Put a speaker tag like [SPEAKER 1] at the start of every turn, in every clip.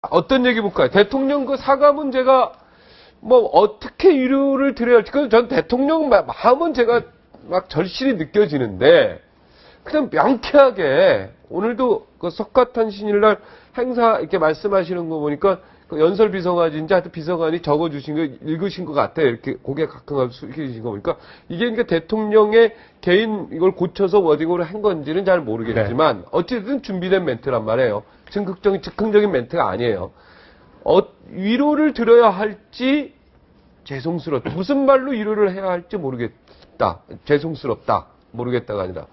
[SPEAKER 1] 어떤 얘기 볼까요? 대통령 그 사과 문제가 뭐 어떻게 위로를 드려야 할지, 전 대통령 마음은 제가 막 절실히 느껴지는데, 그냥 명쾌하게 오늘도 그 석가탄신일날 행사 이렇게 말씀하시는 거 보니까 그 연설 비서관인지 하여튼 비서관이 적어주신 거 읽으신 것 같아요. 이렇게 고개 가끔가끔 숙이신 거 보니까 이게 그러니까 대통령의 개인 이걸 고쳐서 워딩으로 한 건지는 잘 모르겠지만 어쨌든 준비된 멘트란 말이에요. 즉흥적인 멘트가 아니에요. 위로를 드려야 할지 죄송스럽다. 무슨 말로 위로를 해야 할지 모르겠다. 죄송스럽다. 모르겠다가 아니라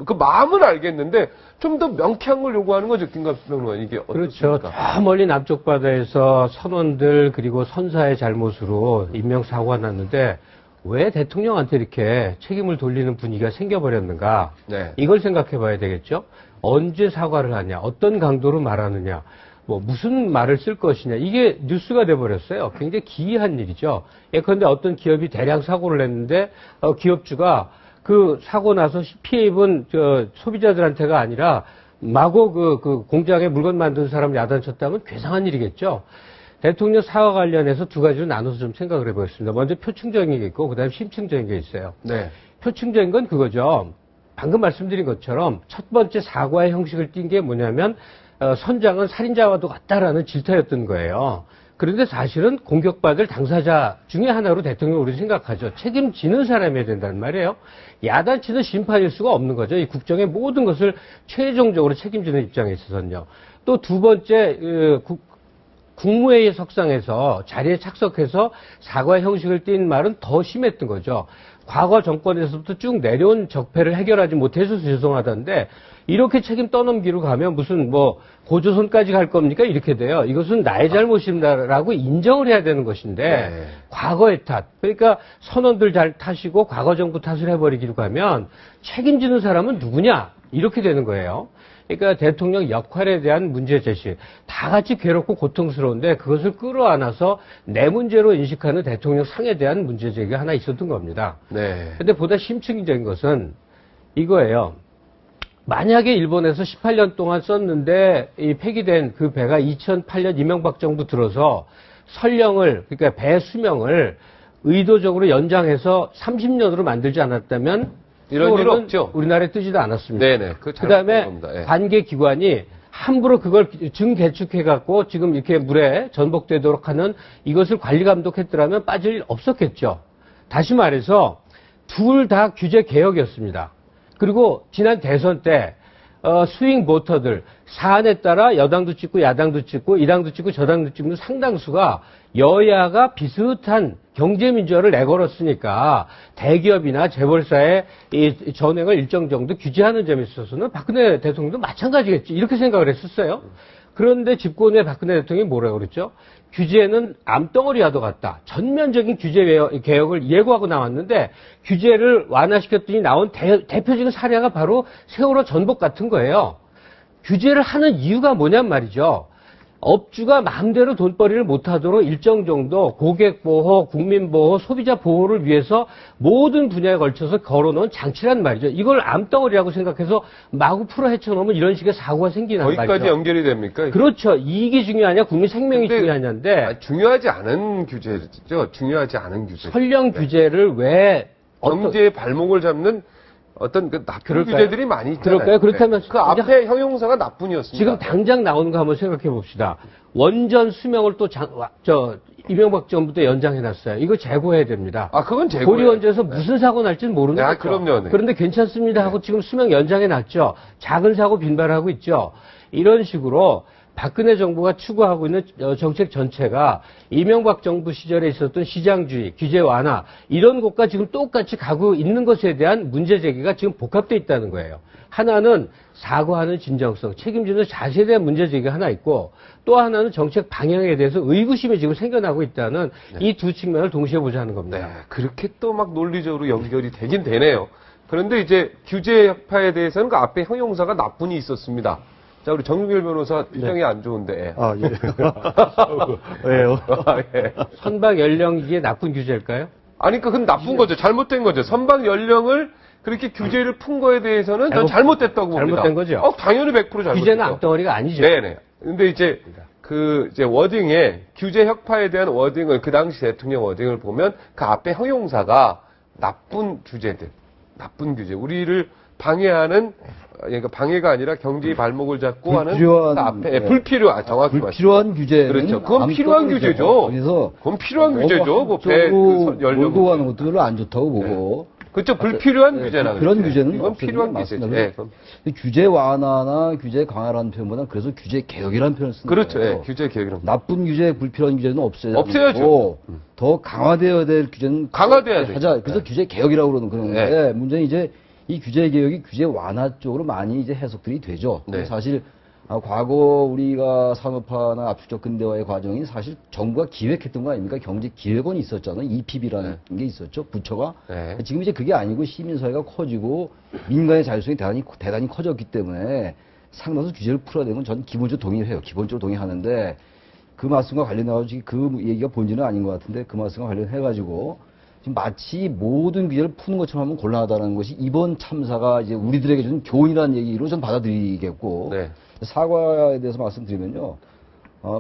[SPEAKER 1] 그 마음은 알겠는데 좀 더 명쾌한 걸 요구하는 거죠, 김갑수 평론가. 이게 어떻습니까?
[SPEAKER 2] 그렇죠. 저 멀리 남쪽 바다에서 선원들 그리고 선사의 잘못으로 인명사고가 났는데 왜 대통령한테 이렇게 책임을 돌리는 분위기가 생겨버렸는가.
[SPEAKER 1] 네.
[SPEAKER 2] 이걸 생각해 봐야 되겠죠. 언제 사과를 하냐, 어떤 강도로 말하느냐, 뭐 무슨 말을 쓸 것이냐, 이게 뉴스가 돼버렸어요. 굉장히 기이한 일이죠. 예컨대 어떤 기업이 대량 사고를 냈는데 기업주가 그 사고 나서 피해 입은 소비자들한테가 아니라 마구 그 공장에 물건 만드는 사람을 야단쳤다면 괴상한 일이겠죠. 대통령 사과 관련해서 두 가지로 나눠서 좀 생각을 해보겠습니다. 먼저 표층적인 게 있고 그다음에 심층적인 게 있어요.
[SPEAKER 1] 네.
[SPEAKER 2] 표층적인 건 그거죠. 방금 말씀드린 것처럼 첫 번째 사과의 형식을 띈 게 뭐냐면 선장은 살인자와도 같다라는 질타였던 거예요. 그런데 사실은 공격받을 당사자 중에 하나로 대통령을 우리 생각하죠. 책임지는 사람이어야 된다는 말이에요. 야단치는 심판일 수가 없는 거죠. 이 국정의 모든 것을 최종적으로 책임지는 입장에 있어서는요. 또 두 번째 국무회의 석상에서 자리에 착석해서 사과의 형식을 띈 말은 더 심했던 거죠. 과거 정권에서부터 쭉 내려온 적폐를 해결하지 못해서 죄송하다는데 이렇게 책임 떠넘기로 가면 무슨 뭐 고조선까지 갈 겁니까? 이렇게 돼요. 이것은 나의 잘못입니다라고 인정을 해야 되는 것인데
[SPEAKER 1] 네.
[SPEAKER 2] 과거의 탓. 그러니까 선원들 잘 탓이고 과거 정부 탓을 해버리기로 가면 책임지는 사람은 누구냐? 이렇게 되는 거예요. 그러니까 대통령 역할에 대한 문제 제시. 다 같이 괴롭고 고통스러운데 그것을 끌어안아서 내 문제로 인식하는 대통령 상에 대한 문제 제기가 하나 있었던 겁니다.
[SPEAKER 1] 네.
[SPEAKER 2] 근데 보다 심층적인 것은 이거예요. 만약에 일본에서 18년 동안 썼는데 이 폐기된 그 배가 2008년 이명박 정부 들어서 설령을, 그러니까 배 수명을 의도적으로 연장해서 30년으로 만들지 않았다면
[SPEAKER 1] 이런 일 없죠.
[SPEAKER 2] 우리나라에 뜨지도 않았습니다.
[SPEAKER 1] 네네.
[SPEAKER 2] 그다음에 관계 기관이 함부로 그걸 증개축해갖고 지금 이렇게 물에 전복되도록 하는 이것을 관리 감독했더라면 빠질 일 없었겠죠. 다시 말해서 둘 다 규제 개혁이었습니다. 그리고 지난 대선 때 스윙 보터들 사안에 따라 여당도 찍고 야당도 찍고 이 당도 찍고 저 당도 찍는 상당수가 여야가 비슷한 경제민주화를 내걸었으니까 대기업이나 재벌사의 이 전횡을 일정 정도 규제하는 점에 있어서는 박근혜 대통령도 마찬가지겠지 이렇게 생각을 했었어요. 그런데 집권의 박근혜 대통령이 뭐라고 그랬죠? 규제는 암덩어리와도 같다. 전면적인 규제 개혁을 예고하고 나왔는데 규제를 완화시켰더니 나온 대표적인 사례가 바로 세월호 전복 같은 거예요. 규제를 하는 이유가 뭐냔 말이죠. 업주가 마음대로 돈벌이를 못하도록 일정 정도 고객 보호, 국민 보호, 소비자 보호를 위해서 모든 분야에 걸쳐서 걸어놓은 장치란 말이죠. 이걸 암덩어리라고 생각해서 마구 풀어 헤쳐놓으면 이런 식의 사고가 생기는 말이죠.
[SPEAKER 1] 거기까지 연결이 됩니까?
[SPEAKER 2] 그렇죠. 이익이 중요하냐, 국민 생명이 중요하냐인데.
[SPEAKER 1] 중요하지 않은 규제죠. 중요하지 않은 규제.
[SPEAKER 2] 설령 규제를 왜
[SPEAKER 1] 경제의 발목을 잡는 어떤 그 나쁜 규제들이 많이 있잖아요.
[SPEAKER 2] 그럴까요? 그렇다면
[SPEAKER 1] 그 앞에 형용사가 나뿐이었습니다.
[SPEAKER 2] 지금 당장 나오는 거 한번 생각해 봅시다. 원전 수명을 또 이명박 정부 때 연장해놨어요. 이거 재고해야 됩니다.
[SPEAKER 1] 아, 그건 재고.
[SPEAKER 2] 고리원전에서 무슨 사고 날지는 모르는 거죠.
[SPEAKER 1] 그럼요. 네.
[SPEAKER 2] 그런데 괜찮습니다 하고 지금 수명 연장해놨죠. 작은 사고 빈발하고 있죠. 이런 식으로 박근혜 정부가 추구하고 있는 정책 전체가 이명박 정부 시절에 있었던 시장주의, 규제 완화 이런 것과 지금 똑같이 가고 있는 것에 대한 문제 제기가 지금 복합되어 있다는 거예요. 하나는 사과하는 진정성, 책임지는 자세에 대한 문제 제기가 하나 있고 또 하나는 정책 방향에 대해서 의구심이 지금 생겨나고 있다는 이 두 측면을 동시에 보자는 겁니다.
[SPEAKER 1] 네, 그렇게 또 막 논리적으로 연결이 되긴 되네요. 그런데 이제 규제파에 대해서는 그 앞에 형용사가 나뿐이 있었습니다. 자, 우리 정윤길 변호사 표정이 안 좋은데.
[SPEAKER 3] 아, 예. 왜요?
[SPEAKER 1] 예.
[SPEAKER 2] 선박 연령 이게 나쁜 규제일까요?
[SPEAKER 1] 아니, 그건 나쁜 거죠. 잘못된 거죠. 선박 연령을 그렇게 규제를 푼 거에 대해서는 전 잘못됐다고 봅니다.
[SPEAKER 2] 잘못된 거죠.
[SPEAKER 1] 당연히 100% 잘못됐죠.
[SPEAKER 2] 규제는 앞덩어리가 아니죠.
[SPEAKER 1] 네네. 근데 이제 그 이제 워딩에 규제 혁파에 대한 워딩을 그 당시 대통령 워딩을 보면 그 앞에 형용사가 나쁜 규제들, 나쁜 규제, 우리를 방해하는 그러니까 방해가 아니라 경제의 발목을 잡고 하는 그 앞에 불필요한 정확히
[SPEAKER 3] 불필요한 규제
[SPEAKER 1] 그렇죠. 그건 필요한 규제죠.
[SPEAKER 3] 그래서
[SPEAKER 1] 그건 필요한 규제죠.
[SPEAKER 3] 몰고 가는 것도 별로 안 좋다고 보고.
[SPEAKER 1] 그렇죠. 불필요한 규제라
[SPEAKER 3] 그런 규제는
[SPEAKER 1] 이건 필요한 규제죠. 네.
[SPEAKER 3] 규제 완화나 규제 강화라는 표현보다는 그래서 규제 개혁이라는 표현을 쓰는
[SPEAKER 1] 그렇죠.
[SPEAKER 3] 거예요.
[SPEAKER 1] 네. 규제 개혁이란
[SPEAKER 3] 나쁜 규제, 불필요한 규제는
[SPEAKER 1] 없애야죠.
[SPEAKER 3] 더 강화되어야 될 규제는
[SPEAKER 1] 강화돼야 되죠.
[SPEAKER 3] 하자. 그래서 규제 개혁이라고 그러는 건데
[SPEAKER 1] 네.
[SPEAKER 3] 문제는 이제 이 규제 개혁이 규제 완화 쪽으로 많이 이제 해석들이 되죠.
[SPEAKER 1] 네.
[SPEAKER 3] 사실 과거 우리가 산업화나 압축적 근대화의 과정이 사실 정부가 기획했던 거 아닙니까? 경제기획원이 있었잖아요. EPB라는 게 있었죠. 부처가.
[SPEAKER 1] 네.
[SPEAKER 3] 지금 이제 그게 아니고 시민사회가 커지고 민간의 자율성이 대단히 커졌기 때문에 상당수 규제를 풀어야 되는 건 저는 기본적으로 동의해요. 기본적으로 동의하는데 그 말씀과 관련해가지고 그 얘기가 본질은 아닌 것 같은데 그 말씀과 관련해가지고 지금 마치 모든 규제를 푸는 것처럼 하면 곤란하다는 것이 이번 참사가 이제 우리들에게 주는 교훈이라는 얘기로 전 받아들이겠고
[SPEAKER 1] 네.
[SPEAKER 3] 사과에 대해서 말씀드리면요.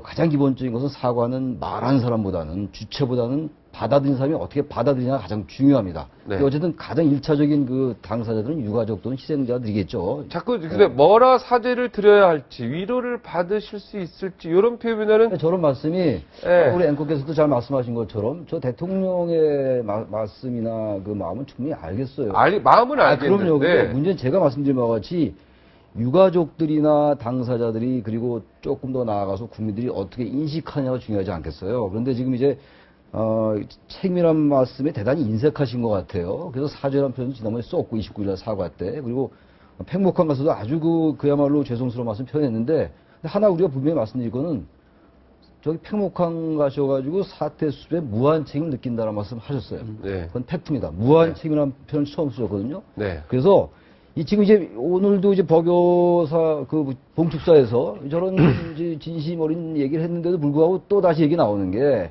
[SPEAKER 3] 가장 기본적인 것은 사과는 말하는 사람보다는 주체보다는 받아들인 사람이 어떻게 받아들이냐가 가장 중요합니다.
[SPEAKER 1] 네.
[SPEAKER 3] 어쨌든 가장 일차적인 그 당사자들은 유가족 또는 희생자들이겠죠.
[SPEAKER 1] 자꾸 근데 뭐라 사죄를 드려야 할지 위로를 받으실 수 있을지 이런 표현은
[SPEAKER 3] 저런 말씀이
[SPEAKER 1] 네.
[SPEAKER 3] 우리 앵커께서도 잘 말씀하신 것처럼 저 대통령의 말씀이나 그 마음은 충분히 알겠어요.
[SPEAKER 1] 마음은 알겠는데
[SPEAKER 3] 그럼요. 근데 문제는 제가 말씀드린 바와 같이 유가족들이나 당사자들이 그리고 조금 더 나아가서 국민들이 어떻게 인식하냐가 중요하지 않겠어요. 그런데 지금 이제 책임이란 말씀에 대단히 인색하신 것 같아요. 그래서 사죄란 표현은 지난번에 썼고 29일날 사과 때 그리고 팽목항 가서도 아주 그야말로 죄송스러운 말씀 표현했는데 하나 우리가 분명히 말씀드릴 거는 저기 팽목항 가셔가지고 사태 수습에 무한 책임을 느낀다는 말씀 하셨어요.
[SPEAKER 1] 네.
[SPEAKER 3] 그건 팩트입니다. 무한 책임이라는 표현 처음 쓰셨거든요.
[SPEAKER 1] 네.
[SPEAKER 3] 그래서 지금 이제 오늘도 이제 법요사 그 봉축사에서 저런 이제 진심 어린 얘기를 했는데도 불구하고 또 다시 얘기 나오는 게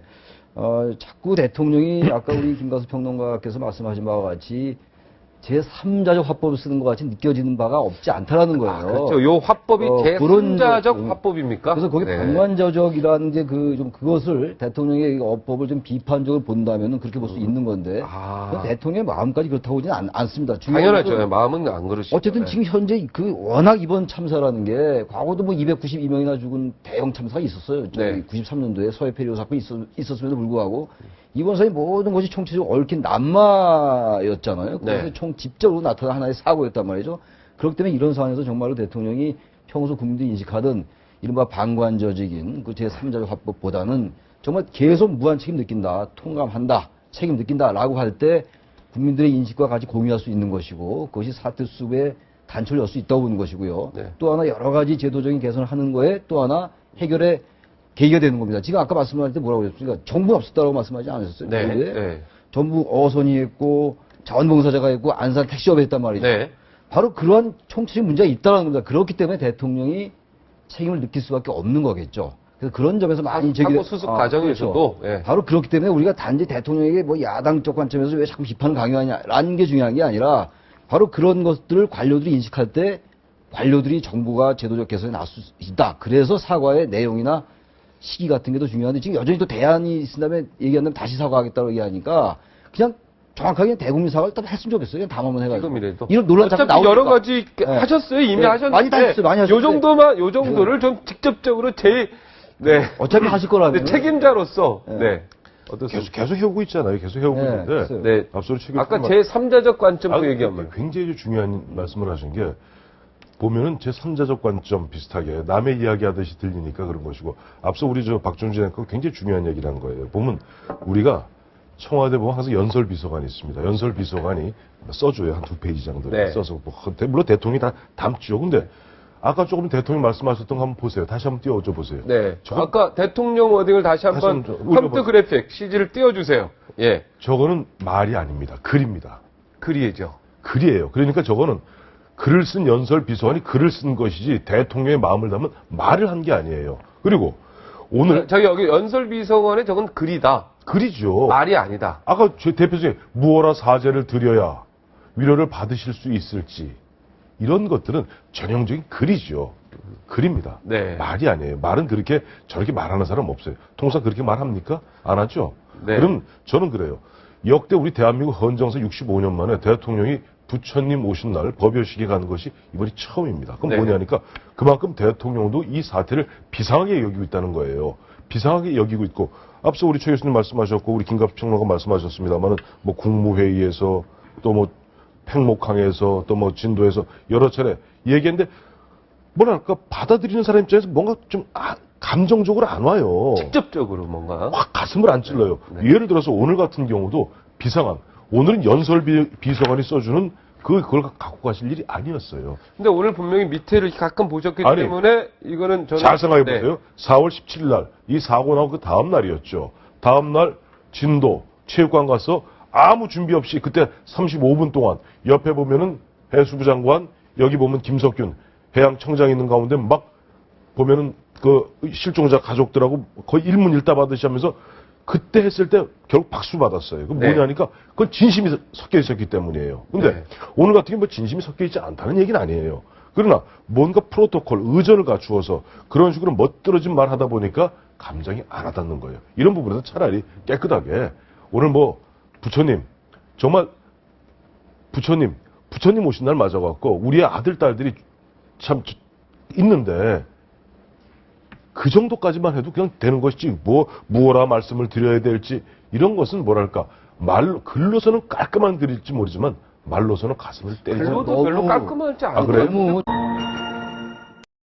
[SPEAKER 3] 자꾸 대통령이 아까 우리 김가수 평론가께서 말씀하신 바와 같이 제3자적 화법을 쓰는 것 같이 느껴지는 바가 없지 않다라는 거예요.
[SPEAKER 1] 그렇죠. 요 화법이 제3자적 화법입니까?
[SPEAKER 3] 그래서 거기
[SPEAKER 1] 네.
[SPEAKER 3] 방관자적이라는 게 그것을 대통령의 어법을 좀 비판적으로 본다면은 그렇게 볼 수 있는 건데 대통령의 마음까지 그렇다고 보지는 않습니다.
[SPEAKER 1] 당연하죠. 마음은 안 그러시죠.
[SPEAKER 3] 어쨌든 지금 현재 워낙 이번 참사라는 게 과거도 뭐 292명이나 죽은 대형 참사가 있었어요.
[SPEAKER 1] 네.
[SPEAKER 3] 93년도에 서해페리오 사건이 있었음에도 불구하고 이번 사의 모든 것이 총체적으로 얽힌 남마였잖아요. 그래서
[SPEAKER 1] 네.
[SPEAKER 3] 총집적으로 나타난 하나의 사고였단 말이죠. 그렇기 때문에 이런 상황에서 정말로 대통령이 평소 국민들이 인식하던 이른바 방관저적인 그 제3자적 화법보다는 정말 계속 무한 책임 느낀다, 통감한다, 책임 느낀다라고 할 때 국민들의 인식과 같이 공유할 수 있는 것이고 그것이 사태 수습에 단초를 열 수 있다고 보는 것이고요.
[SPEAKER 1] 네.
[SPEAKER 3] 또 하나 여러 가지 제도적인 개선을 하는 거에 또 하나 해결에 계기가 되는 겁니다. 지금 아까 말씀할 때 뭐라고 그랬습니까? 정부는 없었다고 말씀하지 않으셨어요?
[SPEAKER 1] 네. 네.
[SPEAKER 3] 전부 어선이 했고 자원봉사자가 했고 안산 택시업이 했단 말이죠.
[SPEAKER 1] 네.
[SPEAKER 3] 바로 그러한 총체적 문제가 있다는 겁니다. 그렇기 때문에 대통령이 책임을 느낄 수밖에 없는 거겠죠. 그래서 그런 점에서 많이
[SPEAKER 1] 사고 수습 과정에서도
[SPEAKER 3] 그렇죠.
[SPEAKER 1] 예.
[SPEAKER 3] 바로 그렇기 때문에 우리가 단지 대통령에게 뭐 야당적 관점에서 왜 자꾸 비판을 강요하냐라는 게 중요한 게 아니라 바로 그런 것들을 관료들이 인식할 때 관료들이 정부가 제도적 개선에 나설 수 있다. 그래서 사과의 내용이나 시기 같은 게 더 중요한데 지금 여전히 또 대안이 있은 다음에 얘기한다면 다시 사과하겠다고 얘기하니까 그냥 정확하게 대국민 사과를 딱 했으면 좋겠어요. 그냥 담화만 해가지고.
[SPEAKER 1] 지금이라도.
[SPEAKER 3] 이런 논란 자꾸
[SPEAKER 1] 어차피
[SPEAKER 3] 나오니까.
[SPEAKER 1] 여러 가지
[SPEAKER 3] 네.
[SPEAKER 1] 하셨어요. 이미
[SPEAKER 3] 네.
[SPEAKER 1] 하셨는데.
[SPEAKER 3] 많이 다 했어요. 많이 하셨어요.
[SPEAKER 1] 요 정도를 좀 직접적으로 네.
[SPEAKER 3] 어차피 하실 거라면.
[SPEAKER 1] 책임자로서. 네. 어떻습니까?
[SPEAKER 4] 계속 해오고 있잖아요. 계속 해오고
[SPEAKER 3] 네,
[SPEAKER 4] 있는데.
[SPEAKER 1] 네.
[SPEAKER 4] 앞서 책임
[SPEAKER 1] 아까 제3자적 관점도 얘기하면.
[SPEAKER 4] 굉장히 중요한 말씀을 하신 게 보면은 제3자적 관점 비슷하게 남의 이야기 하듯이 들리니까 그런 것이고 앞서 우리 박종진 앵커가 굉장히 중요한 얘기를 한 거예요. 보면 우리가 청와대 보면 항상 연설비서관이 있습니다. 연설비서관이 써줘요. 한 2페이지 정도
[SPEAKER 1] 네.
[SPEAKER 4] 써서. 물론 대통령이 다 담죠. 근데 아까 조금 대통령 말씀하셨던 거 한번 보세요. 다시 한번 띄워줘 보세요.
[SPEAKER 1] 네. 아까 대통령 워딩을 다시 한번 컴퓨터 그래픽 CG를 띄워주세요. 예.
[SPEAKER 4] 저거는 말이 아닙니다. 글입니다.
[SPEAKER 1] 글이죠.
[SPEAKER 4] 글이에요. 그러니까 저거는 글을 쓴 연설비서관이 글을 쓴 것이지 대통령의 마음을 담은 말을 한 게 아니에요. 그리고 오늘
[SPEAKER 1] 저기 여기 연설비서관의 저건 글이다.
[SPEAKER 4] 글이죠.
[SPEAKER 1] 말이 아니다.
[SPEAKER 4] 아까 제 대표적인 무어라 사죄를 드려야 위로를 받으실 수 있을지 이런 것들은 전형적인 글이죠. 글입니다.
[SPEAKER 1] 네.
[SPEAKER 4] 말이 아니에요. 말은 그렇게 저렇게 말하는 사람 없어요. 통상 그렇게 말합니까? 안 하죠?
[SPEAKER 1] 네.
[SPEAKER 4] 그럼 저는 그래요. 역대 우리 대한민국 헌정사 65년 만에 대통령이 부처님 오신 날 법요식에 가는 것이 이번이 처음입니다. 그럼
[SPEAKER 1] 네.
[SPEAKER 4] 뭐냐니까 그만큼 대통령도 이 사태를 비상하게 여기고 있다는 거예요. 비상하게 여기고 있고 앞서 우리 최 교수님 말씀하셨고 우리 김갑 평론가 말씀하셨습니다만은 뭐 국무회의에서 또 뭐 팽목항에서 또 뭐 진도에서 여러 차례 얘기했는데 뭐랄까 받아들이는 사람 입장에서 뭔가 좀 감정적으로 안 와요.
[SPEAKER 1] 직접적으로 뭔가.
[SPEAKER 4] 확 가슴을 안 찔러요.
[SPEAKER 1] 네.
[SPEAKER 4] 예를 들어서 오늘 같은 경우도 비상한 오늘은 연설 비서관이 써주는 그걸 갖고 가실 일이 아니었어요.
[SPEAKER 1] 근데 오늘 분명히 밑에를 가끔 보셨기
[SPEAKER 4] 아니,
[SPEAKER 1] 때문에 이거는 저는
[SPEAKER 4] 잘 생각해
[SPEAKER 1] 네.
[SPEAKER 4] 보세요. 4월 17일 날 이 사고 나고 그 다음 날이었죠. 다음 날 진도 체육관 가서 아무 준비 없이 그때 35분 동안 옆에 보면은 해수부 장관 여기 보면 김석균 해양청장 있는 가운데 막 보면은 그 실종자 가족들하고 거의 일문일답 하듯이 하면서 그때 했을 때 결국 박수 받았어요. 그
[SPEAKER 1] 네.
[SPEAKER 4] 뭐냐니까 그건 진심이 섞여 있었기 때문이에요. 근데
[SPEAKER 1] 네.
[SPEAKER 4] 오늘 같은 경우 뭐 진심이 섞여 있지 않다는 얘기는 아니에요. 그러나 뭔가 프로토콜, 의전을 갖추어서 그런 식으로 멋들어진 말 하다 보니까 감정이 안 와닿는 거예요. 이런 부분에서 차라리 깨끗하게 오늘 뭐 부처님 정말 부처님 오신 날 맞아갖고 우리의 아들 딸들이 참 있는데 그 정도까지만 해도 그냥 되는 것이지 뭐라 말씀을 드려야 될지 이런 것은 뭐랄까 말로 글로서는 깔끔한 글일지 모르지만 말로서는 가슴을 때리는
[SPEAKER 1] 글로도 별로 깔끔하지 않아요.
[SPEAKER 4] 그래요?
[SPEAKER 3] 너무